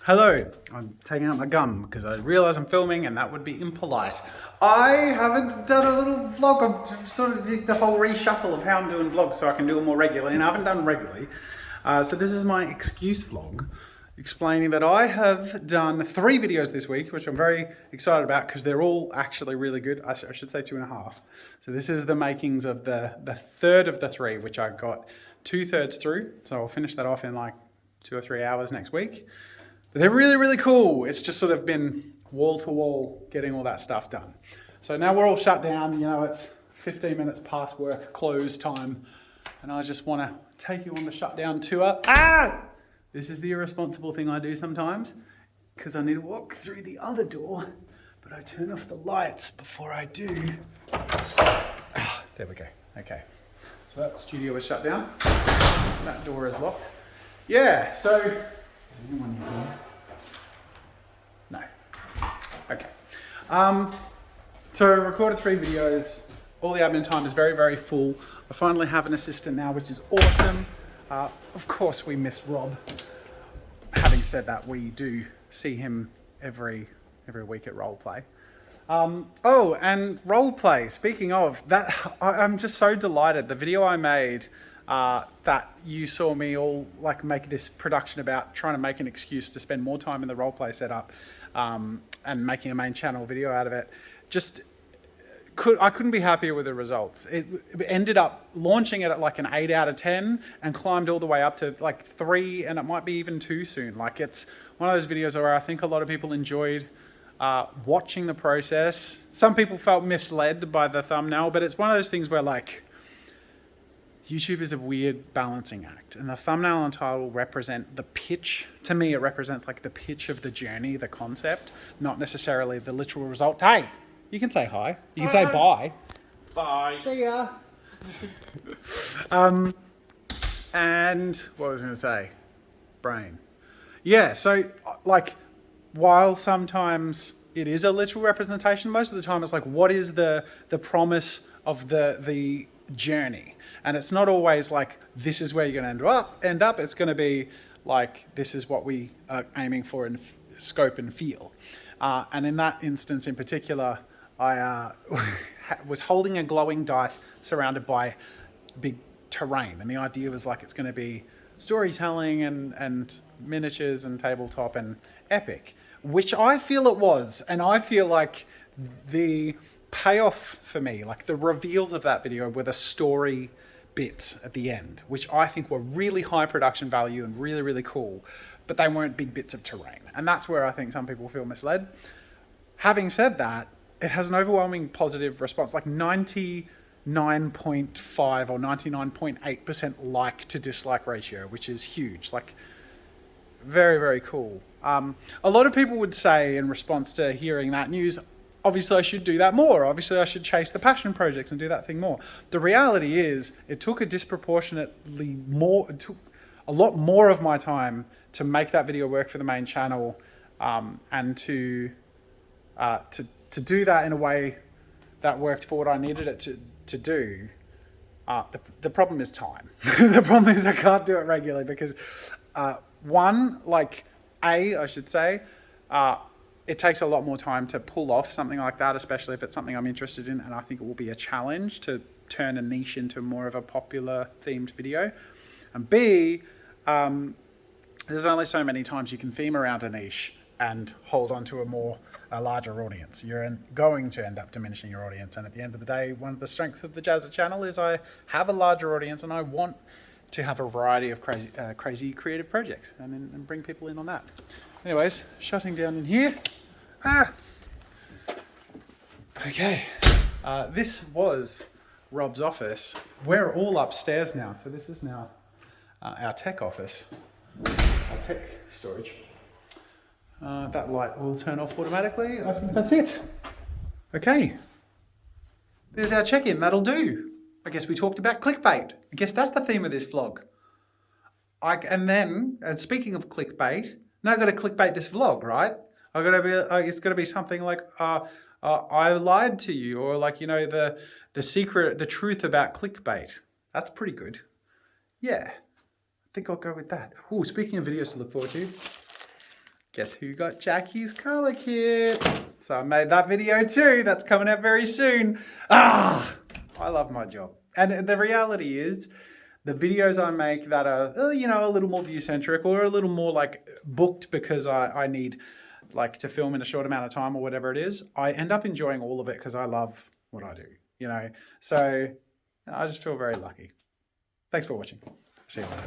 Hello, I'm taking out my gum because I realise I'm filming and that would be impolite. I haven't done a little vlog. I'm sort of did the whole reshuffle of how I'm doing vlogs so I can do them more regularly, and I haven't done them regularly. So this is my excuse vlog, explaining that I have done 3 videos this week, which I'm very excited about because they're all actually really good. I should say 2.5. So this is the makings of the third of the 3, which I got 2/3 through. So I'll finish that off in like 2 or 3 hours next week. But they're really, really cool. It's just sort of been wall to wall getting all that stuff done. So now we're all shut down. You know, it's 15 minutes past work close time. And I just want to take you on the shutdown tour. This is the irresponsible thing I do sometimes because I need to walk through the other door, but I turn off the lights before I do. There we go. Okay. So that studio is shut down. That door is locked. Yeah, so anyone here? No. Okay. So I recorded 3 videos. All the admin time is very, very full. I finally have an assistant now, which is awesome. Of course, we miss Rob. Having said that, we do see him every week at roleplay. Oh, and roleplay. Speaking of that, I'm just so delighted. The video I made. That you saw me all like make this production about trying to make an excuse to spend more time in the roleplay setup and making a main channel video out of it. I couldn't be happier with the results. It ended up launching it at like an 8 out of 10 and climbed all the way up to like 3, and it might be even 2 soon. Like, it's one of those videos where I think a lot of people enjoyed watching the process. Some people felt misled by the thumbnail, but it's one of those things where like YouTube is a weird balancing act, and the thumbnail and title represent the pitch. To me, it represents like the pitch of the journey, the concept, not necessarily the literal result. Hey, you can say hi. You can say bye. Bye. See ya. And what was I going to say? Brain. Yeah, so like, while sometimes it is a literal representation, most of the time it's like, what is the promise of the journey? And it's not always like, this is where you're going to end up. It's going to be like, this is what we are aiming for in scope and feel. And in that instance in particular, I was holding a glowing dice surrounded by big terrain. And the idea was like, it's going to be storytelling and miniatures and tabletop and epic, which I feel it was. And I feel like the payoff for me, like the reveals of that video, were the story bits at the end, which I think were really high production value and really, really cool, but they weren't big bits of terrain. And that's where I think some people feel misled. Having said that, it has an overwhelming positive response, like 99.5 or 99.8% like to dislike ratio, which is huge. Like, very, very cool. A lot of people would say in response to hearing that news, obviously I should do that more. Obviously I should chase the passion projects and do that thing more. The reality is it took it took a lot more of my time to make that video work for the main channel, and to do that in a way that worked for what I needed it to do. The problem is time. The problem is I can't do it regularly because it takes a lot more time to pull off something like that, especially if it's something I'm interested in, and I think it will be a challenge to turn a niche into more of a popular themed video. And B, there's only so many times you can theme around a niche and hold on to a larger audience. You're going to end up diminishing your audience, and at the end of the day, one of the strengths of the Jazza channel is I have a larger audience, and I want to have a variety of crazy creative projects and bring people in on that. Anyways, shutting down in here. Okay. This was Rob's office. We're all upstairs now, so this is now our tech office, our tech storage. That light will turn off automatically. I think that's it. Okay. There's our check-in. That'll do. I guess we talked about clickbait. I guess that's the theme of this vlog. And speaking of clickbait, now I've got to clickbait this vlog, right? It's got to be something like, I lied to you, or like, you know, the secret, the truth about clickbait. That's pretty good. Yeah, I think I'll go with that. Oh, speaking of videos to look forward to, guess who got Jackie's colour kit? So I made that video too. That's coming out very soon. I love my job. And the reality is, the videos I make that are, a little more view-centric or a little more like booked because I need like to film in a short amount of time or whatever it is, I end up enjoying all of it because I love what I do, So I just feel very lucky. Thanks for watching. See you later.